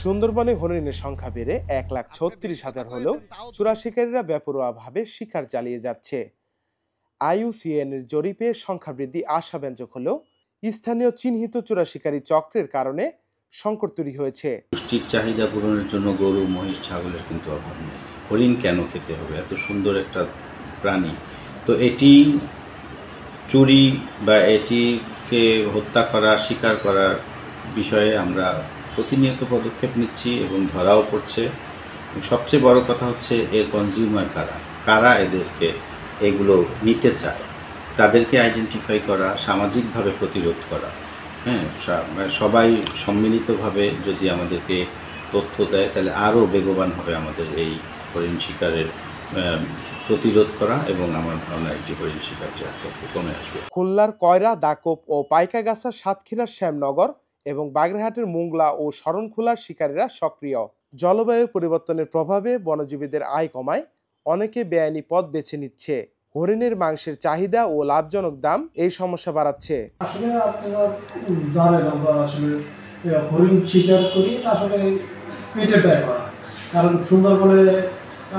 সুন্দরবনে হরিণের সংখ্যা বেড়ে 1,36,000 হলেও চোরা শিকারীরা বেপরোয়াভাবে শিকার চালিয়ে যাচ্ছে। IUCN এর জরিপে সংখ্যা বৃদ্ধি আশাব্যঞ্জক হলেও স্থানীয় চিহ্নিত চোরা শিকারী চক্রের কারণে সংকট তৈরি হয়েছে। পুষ্টির চাহিদা পূরণের জন্য গরু, মহিষ, ছাগলের কিন্তু অভাব নেই। হরিণ কেন খেতে হবে? এত সুন্দর একটা প্রাণী। তো এটি চুরি বা এটিকে হত্যা করা, শিকার করার বিষয়ে আমরা প্রতিনিয়ত পদক্ষেপ নিচ্ছি এবং ধরাও পড়ছে। সবচেয়ে বড় কথা হচ্ছে এর কনজিউমার কারা, কারা এদেরকে এগুলো নিতে চায়, তাদেরকে আইডেন্টিফাই করা, সামাজিকভাবে প্রতিরোধ করা। হ্যাঁ, সবাই সম্মিলিতভাবে যদি আমাদেরকে তথ্য দেয় তাহলে আরও বেগবান হবে আমাদের এই হরিণ শিকারের প্রতিরোধ করা, এবং আমার ধারণা একটি হরিণ শিকারটি আস্তে আস্তে কমে আসবে। খুলনার কয়রা, দাকোপ ও পাইকাগাছা, সাতক্ষীরার শ্যামনগর এবং বাগেরহাটের মোংলা ও শরণখোলার শিকারীরা সক্রিয়। জলবায়ু পরিবর্তনের প্রভাবে বনজীবীদের আয় কমায় অনেকে বেআইনি পথ বেছে নিচ্ছে। হরিণের মাংসের চাহিদা ও লাভজনক দাম এই সমস্যা বাড়াচ্ছে। আসলে আপনারা জানেন আমরা আসলে হরিণ শিকার করি আসলে পেটের দায় করা, কারণ সুন্দরবনে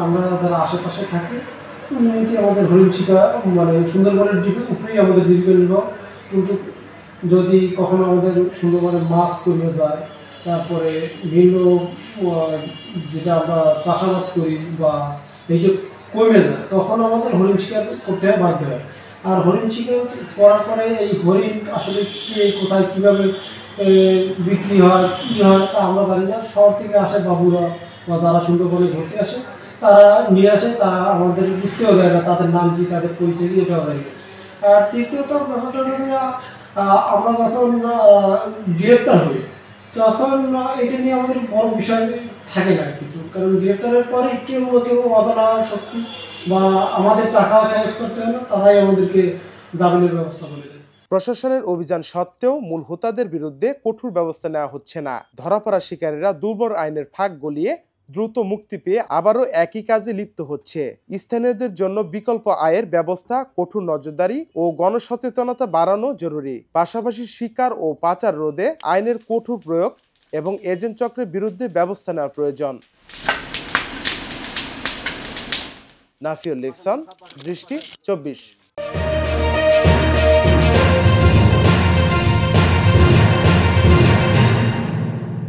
আমরা যারা আশেপাশে থাকি এমনিতে আমাদের হরিণ শিকার মানে সুন্দরবনের উপরেই আমাদের জীবিকা নির্বাহ। কিন্তু যদি কখনো আমাদের সুন্দরবনে মাছ কমে যায়, তারপরে বিভিন্ন যেটা আমরা চাষাবাদ করি বা এইটা কমে যায়, তখন আমাদের হরিণ শিকার করতে বাধ্য হয়। আর হরিণ শিকার করার পরে এই হরিণ আসলে কে কোথায় কীভাবে বিক্রি হয় কী হয় তা আমরা জানি না। শহর থেকে আসে বাবুরা বা যারা সুন্দরবনে ঘুরতে আসে তারা নিয়ে আসে, তা আমাদের বুঝতেও দেয় না তাদের নাম কি, তাদের পরিচয় কি, এটাও জানি না। আর তৃতীয়ত ব্যাপারটা হলো আমরা যখন গ্রেপ্তার হই তখন এটা নিয়ে আমাদের বড় বিষয় থাকে না কিছু, কারণ গ্রেপ্তারের পরে কেউ কেউ অজানা শক্তি বা আমাদের টাকা খরচ করতে হয় না, তারাই আমাদেরকে জামিনের ব্যবস্থা করে দেয়। প্রশাসনের অভিযান সত্ত্বেও মূল হোতাদের বিরুদ্ধে কঠোর ব্যবস্থা নেওয়া হচ্ছে না। ধরাপড়া শিকারীরা দুর্বল আইনের ফাঁক গলিয়ে দ্রুত মুক্তি পেয়ে আবারও একই কাজে লিপ্ত হচ্ছে। স্থানীয়দের জন্য বিকল্প আয়ের ব্যবস্থা, কঠোর নজরদারি ও গণসচেতনতা বাড়ানো জরুরি। পাশাপাশি শিকার ও পাচার রোধে আইনের কঠোর প্রয়োগ এবং এজেন্ট চক্রের বিরুদ্ধে ব্যবস্থা নেওয়া প্রয়োজন। নাফিউল লিকসন, দৃষ্টি 24।